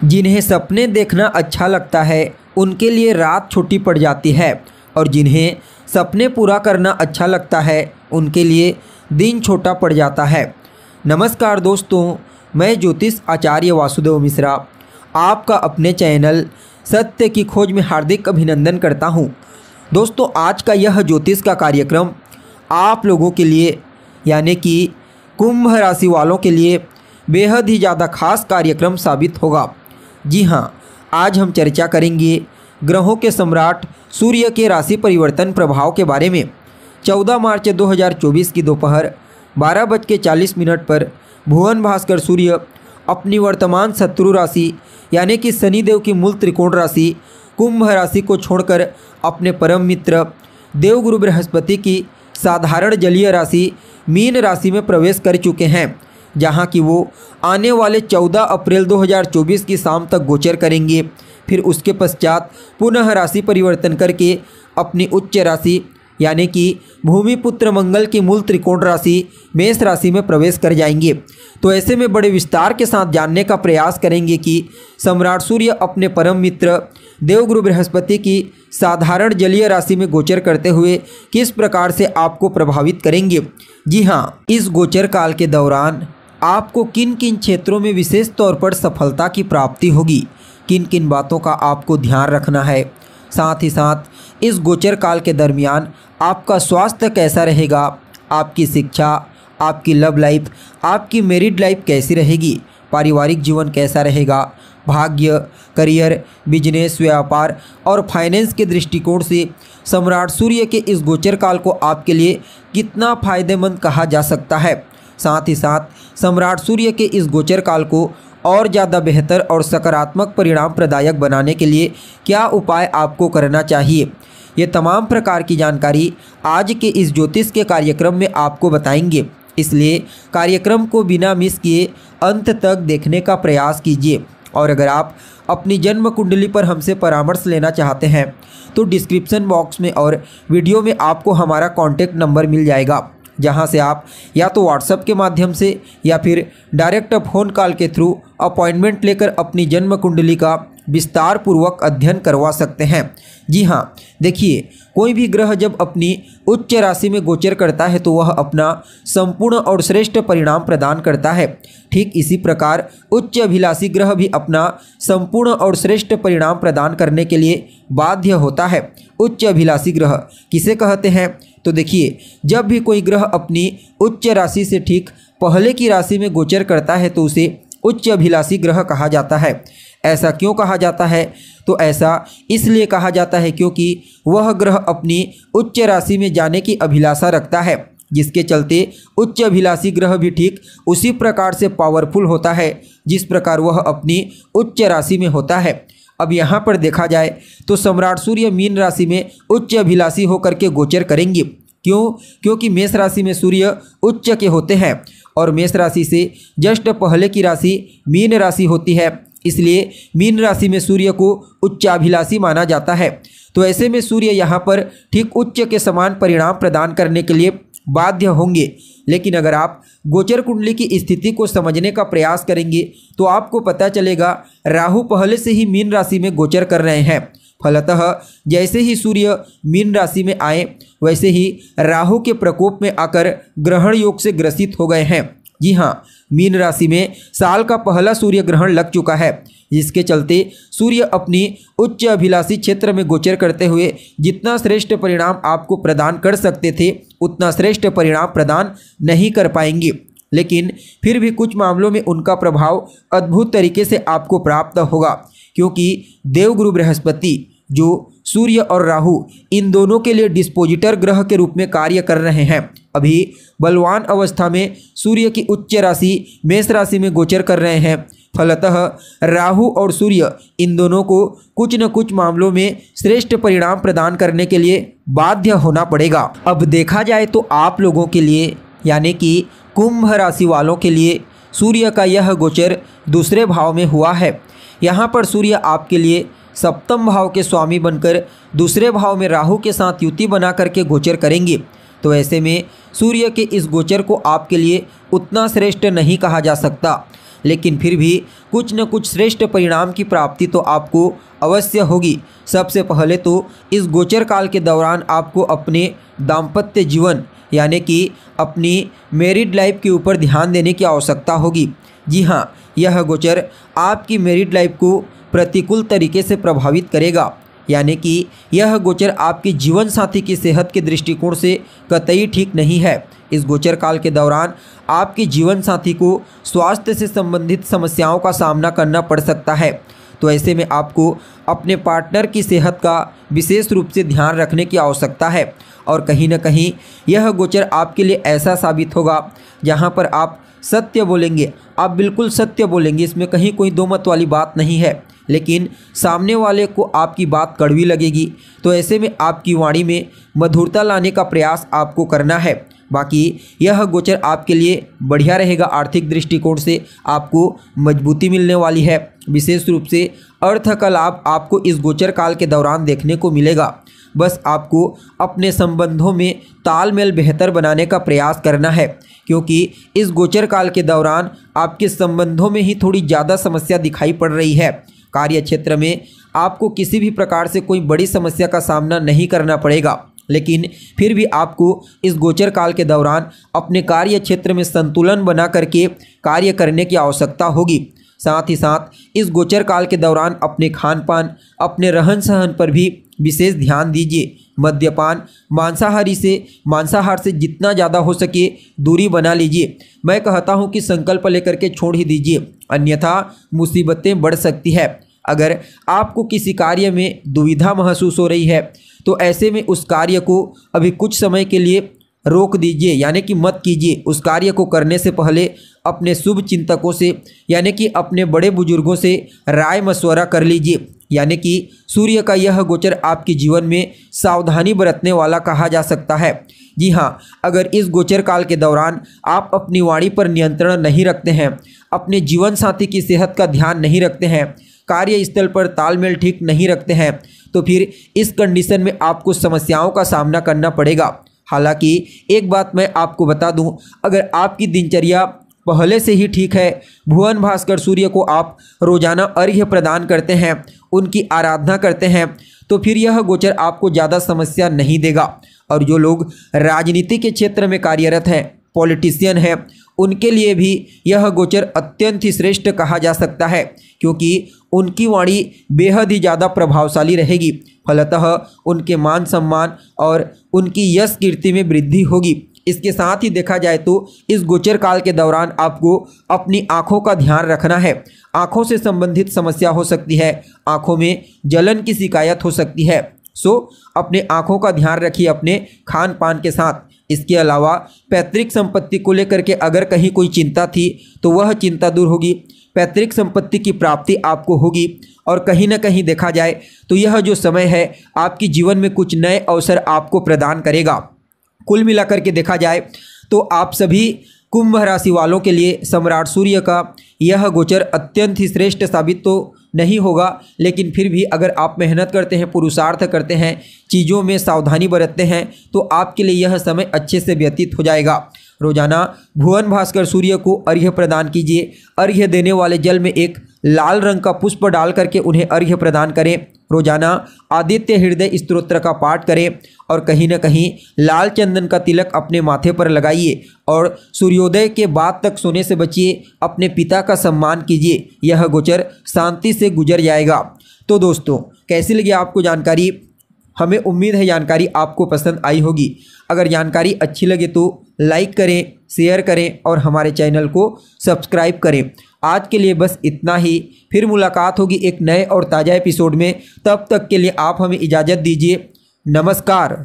जिन्हें सपने देखना अच्छा लगता है उनके लिए रात छोटी पड़ जाती है और जिन्हें सपने पूरा करना अच्छा लगता है उनके लिए दिन छोटा पड़ जाता है। नमस्कार दोस्तों, मैं ज्योतिष आचार्य वासुदेव मिश्रा आपका अपने चैनल सत्य की खोज में हार्दिक अभिनंदन करता हूं। दोस्तों, आज का यह ज्योतिष का कार्यक्रम आप लोगों के लिए यानी कि कुंभ राशि वालों के लिए बेहद ही ज़्यादा खास कार्यक्रम साबित होगा। जी हाँ, आज हम चर्चा करेंगे ग्रहों के सम्राट सूर्य के राशि परिवर्तन प्रभाव के बारे में। 14 मार्च 2024 की दोपहर 12:40 पर भुवन भास्कर सूर्य अपनी वर्तमान शत्रु राशि यानी कि शनिदेव की मूल त्रिकोण राशि कुंभ राशि को छोड़कर अपने परम मित्र देवगुरु बृहस्पति की साधारण जलीय राशि मीन राशि में प्रवेश कर चुके हैं, जहां कि वो आने वाले 14 अप्रैल 2024 की शाम तक गोचर करेंगे। फिर उसके पश्चात पुनः राशि परिवर्तन करके अपनी उच्च राशि यानी कि भूमिपुत्र मंगल की मूल त्रिकोण राशि मेष राशि में प्रवेश कर जाएंगे। तो ऐसे में बड़े विस्तार के साथ जानने का प्रयास करेंगे कि सम्राट सूर्य अपने परम मित्र देवगुरु बृहस्पति की साधारण जलीय राशि में गोचर करते हुए किस प्रकार से आपको प्रभावित करेंगे। जी हाँ, इस गोचर काल के दौरान आपको किन किन क्षेत्रों में विशेष तौर पर सफलता की प्राप्ति होगी, किन किन बातों का आपको ध्यान रखना है। साथ ही साथ इस गोचर काल के दरमियान आपका स्वास्थ्य कैसा रहेगा, आपकी शिक्षा, आपकी लव लाइफ, आपकी मैरिड लाइफ कैसी रहेगी, पारिवारिक जीवन कैसा रहेगा, भाग्य, करियर, बिजनेस, व्यापार और फाइनेंस के दृष्टिकोण से सम्राट सूर्य के इस गोचर काल को आपके लिए कितना फायदेमंद कहा जा सकता है। साथ ही साथ सम्राट सूर्य के इस गोचर काल को और ज़्यादा बेहतर और सकारात्मक परिणाम प्रदायक बनाने के लिए क्या उपाय आपको करना चाहिए, ये तमाम प्रकार की जानकारी आज के इस ज्योतिष के कार्यक्रम में आपको बताएंगे। इसलिए कार्यक्रम को बिना मिस किए अंत तक देखने का प्रयास कीजिए। और अगर आप अपनी जन्म कुंडली पर हमसे परामर्श लेना चाहते हैं तो डिस्क्रिप्शन बॉक्स में और वीडियो में आपको हमारा कॉन्टैक्ट नंबर मिल जाएगा, जहां से आप या तो व्हाट्सएप के माध्यम से या फिर डायरेक्ट फ़ोन कॉल के थ्रू अपॉइंटमेंट लेकर अपनी जन्म कुंडली का विस्तार पूर्वक अध्ययन करवा सकते हैं। जी हाँ, देखिए, कोई भी ग्रह जब अपनी उच्च राशि में गोचर करता है तो वह अपना संपूर्ण और श्रेष्ठ परिणाम प्रदान करता है। ठीक इसी प्रकार उच्च अभिलाषी ग्रह भी अपना संपूर्ण और श्रेष्ठ परिणाम प्रदान करने के लिए बाध्य होता है। उच्च अभिलाषी ग्रह किसे कहते हैं? तो देखिए, जब भी कोई ग्रह अपनी उच्च राशि से ठीक पहले की राशि में गोचर करता है तो उसे उच्च अभिलाषी ग्रह कहा जाता है। ऐसा क्यों कहा जाता है? तो ऐसा इसलिए कहा जाता है क्योंकि वह ग्रह अपनी उच्च राशि में जाने की अभिलाषा रखता है, जिसके चलते उच्च अभिलाषी ग्रह भी ठीक उसी प्रकार से पावरफुल होता है जिस प्रकार वह अपनी उच्च राशि में होता है। अब यहाँ पर देखा जाए तो सम्राट सूर्य मीन राशि में उच्च अभिलाषी होकर के गोचर करेंगे। क्यों? क्योंकि मेष राशि में सूर्य उच्च के होते हैं और मेष राशि से जस्ट पहले की राशि मीन राशि होती है, इसलिए मीन राशि में सूर्य को उच्चाभिलाषी माना जाता है। तो ऐसे में सूर्य यहाँ पर ठीक उच्च के समान परिणाम प्रदान करने के लिए बाध्य होंगे। लेकिन अगर आप गोचर कुंडली की स्थिति को समझने का प्रयास करेंगे तो आपको पता चलेगा राहु पहले से ही मीन राशि में गोचर कर रहे हैं। फलतः जैसे ही सूर्य मीन राशि में आए वैसे ही राहु के प्रकोप में आकर ग्रहण योग से ग्रसित हो गए हैं। जी हाँ, मीन राशि में साल का पहला सूर्य ग्रहण लग चुका है, जिसके चलते सूर्य अपनी उच्च अभिलाषी क्षेत्र में गोचर करते हुए जितना श्रेष्ठ परिणाम आपको प्रदान कर सकते थे उतना श्रेष्ठ परिणाम प्रदान नहीं कर पाएंगे। लेकिन फिर भी कुछ मामलों में उनका प्रभाव अद्भुत तरीके से आपको प्राप्त होगा, क्योंकि देवगुरु बृहस्पति जो सूर्य और राहु इन दोनों के लिए डिस्पोजिटर ग्रह के रूप में कार्य कर रहे हैं। अभी बलवान अवस्था में सूर्य की उच्च राशि मेष राशि में गोचर कर रहे हैं। फलतः राहु और सूर्य इन दोनों को कुछ न कुछ मामलों में श्रेष्ठ परिणाम प्रदान करने के लिए बाध्य होना पड़ेगा। अब देखा जाए तो आप लोगों के लिए यानी कि कुंभ राशि वालों के लिए सूर्य का यह गोचर दूसरे भाव में हुआ है। यहाँ पर सूर्य आपके लिए सप्तम भाव के स्वामी बनकर दूसरे भाव में राहु के साथ युति बना करके गोचर करेंगे। तो ऐसे में सूर्य के इस गोचर को आपके लिए उतना श्रेष्ठ नहीं कहा जा सकता, लेकिन फिर भी कुछ न कुछ श्रेष्ठ परिणाम की प्राप्ति तो आपको अवश्य होगी। सबसे पहले तो इस गोचर काल के दौरान आपको अपने दाम्पत्य जीवन यानी कि अपनी मैरिड लाइफ के ऊपर ध्यान देने की आवश्यकता होगी। जी हाँ, यह गोचर आपकी मैरिड लाइफ को प्रतिकूल तरीके से प्रभावित करेगा, यानी कि यह गोचर आपके जीवन साथी की सेहत के दृष्टिकोण से कतई ठीक नहीं है। इस गोचर काल के दौरान आपके जीवन साथी को स्वास्थ्य से संबंधित समस्याओं का सामना करना पड़ सकता है। तो ऐसे में आपको अपने पार्टनर की सेहत का विशेष रूप से ध्यान रखने की आवश्यकता है। और कहीं न कहीं यह गोचर आपके लिए ऐसा साबित होगा जहां पर आप सत्य बोलेंगे, आप बिल्कुल सत्य बोलेंगे, इसमें कहीं कोई दो मत वाली बात नहीं है। लेकिन सामने वाले को आपकी बात कड़वी लगेगी, तो ऐसे में आपकी वाणी में मधुरता लाने का प्रयास आपको करना है। बाकी यह गोचर आपके लिए बढ़िया रहेगा। आर्थिक दृष्टिकोण से आपको मजबूती मिलने वाली है। विशेष रूप से अर्थ का लाभ आपको इस गोचर काल के दौरान देखने को मिलेगा। बस आपको अपने संबंधों में तालमेल बेहतर बनाने का प्रयास करना है, क्योंकि इस गोचर काल के दौरान आपके संबंधों में ही थोड़ी ज़्यादा समस्या दिखाई पड़ रही है। कार्य क्षेत्र में आपको किसी भी प्रकार से कोई बड़ी समस्या का सामना नहीं करना पड़ेगा, लेकिन फिर भी आपको इस गोचर काल के दौरान अपने कार्य क्षेत्र में संतुलन बना करके कार्य करने की आवश्यकता होगी। साथ ही साथ इस गोचर काल के दौरान अपने खान पान, अपने रहन सहन पर भी विशेष ध्यान दीजिए। मद्यपान, मांसाहार से जितना ज़्यादा हो सके दूरी बना लीजिए। मैं कहता हूं कि संकल्प लेकर के छोड़ ही दीजिए, अन्यथा मुसीबतें बढ़ सकती है। अगर आपको किसी कार्य में दुविधा महसूस हो रही है तो ऐसे में उस कार्य को अभी कुछ समय के लिए रोक दीजिए, यानी कि मत कीजिए। उस कार्य को करने से पहले अपने शुभ चिंतकों से यानी कि अपने बड़े बुजुर्गों से राय मशवरा कर लीजिए। यानी कि सूर्य का यह गोचर आपके जीवन में सावधानी बरतने वाला कहा जा सकता है। जी हाँ, अगर इस गोचर काल के दौरान आप अपनी वाणी पर नियंत्रण नहीं रखते हैं, अपने जीवन साथी की सेहत का ध्यान नहीं रखते हैं, कार्यस्थल पर तालमेल ठीक नहीं रखते हैं, तो फिर इस कंडीशन में आपको समस्याओं का सामना करना पड़ेगा। हालांकि एक बात मैं आपको बता दूं, अगर आपकी दिनचर्या पहले से ही ठीक है, भुवन भास्कर सूर्य को आप रोजाना अर्घ्य प्रदान करते हैं, उनकी आराधना करते हैं, तो फिर यह गोचर आपको ज़्यादा समस्या नहीं देगा। और जो लोग राजनीति के क्षेत्र में कार्यरत हैं, पॉलिटिशियन हैं, उनके लिए भी यह गोचर अत्यंत ही श्रेष्ठ कहा जा सकता है, क्योंकि उनकी वाणी बेहद ही ज़्यादा प्रभावशाली रहेगी। फलतः उनके मान सम्मान और उनकी यश कीर्ति में वृद्धि होगी। इसके साथ ही देखा जाए तो इस गोचर काल के दौरान आपको अपनी आँखों का ध्यान रखना है। आँखों से संबंधित समस्या हो सकती है, आँखों में जलन की शिकायत हो सकती है। सो अपने आँखों का ध्यान रखिए अपने खान पान के साथ। इसके अलावा पैतृक संपत्ति को लेकर के अगर कहीं कोई चिंता थी तो वह चिंता दूर होगी। पैतृक संपत्ति की प्राप्ति आपको होगी और कहीं ना कहीं देखा जाए तो यह जो समय है आपके जीवन में कुछ नए अवसर आपको प्रदान करेगा। कुल मिलाकर के देखा जाए तो आप सभी कुंभ राशि वालों के लिए सम्राट सूर्य का यह गोचर अत्यंत ही श्रेष्ठ साबित तो नहीं होगा, लेकिन फिर भी अगर आप मेहनत करते हैं, पुरुषार्थ करते हैं, चीज़ों में सावधानी बरतते हैं, तो आपके लिए यह समय अच्छे से व्यतीत हो जाएगा। रोजाना भुवन भास्कर सूर्य को अर्घ्य प्रदान कीजिए। अर्घ्य देने वाले जल में एक लाल रंग का पुष्प डाल करके उन्हें अर्घ्य प्रदान करें। रोजाना आदित्य हृदय स्तोत्र का पाठ करें और कहीं न कहीं लाल चंदन का तिलक अपने माथे पर लगाइए और सूर्योदय के बाद तक सोने से बचिए। अपने पिता का सम्मान कीजिए, यह गोचर शांति से गुजर जाएगा। तो दोस्तों, कैसी लगी आपको जानकारी? हमें उम्मीद है जानकारी आपको पसंद आई होगी। अगर जानकारी अच्छी लगे तो लाइक करें, शेयर करें और हमारे चैनल को सब्सक्राइब करें। आज के लिए बस इतना ही। फिर मुलाकात होगी एक नए और ताज़ा एपिसोड में। तब तक के लिए आप हमें इजाज़त दीजिए। नमस्कार।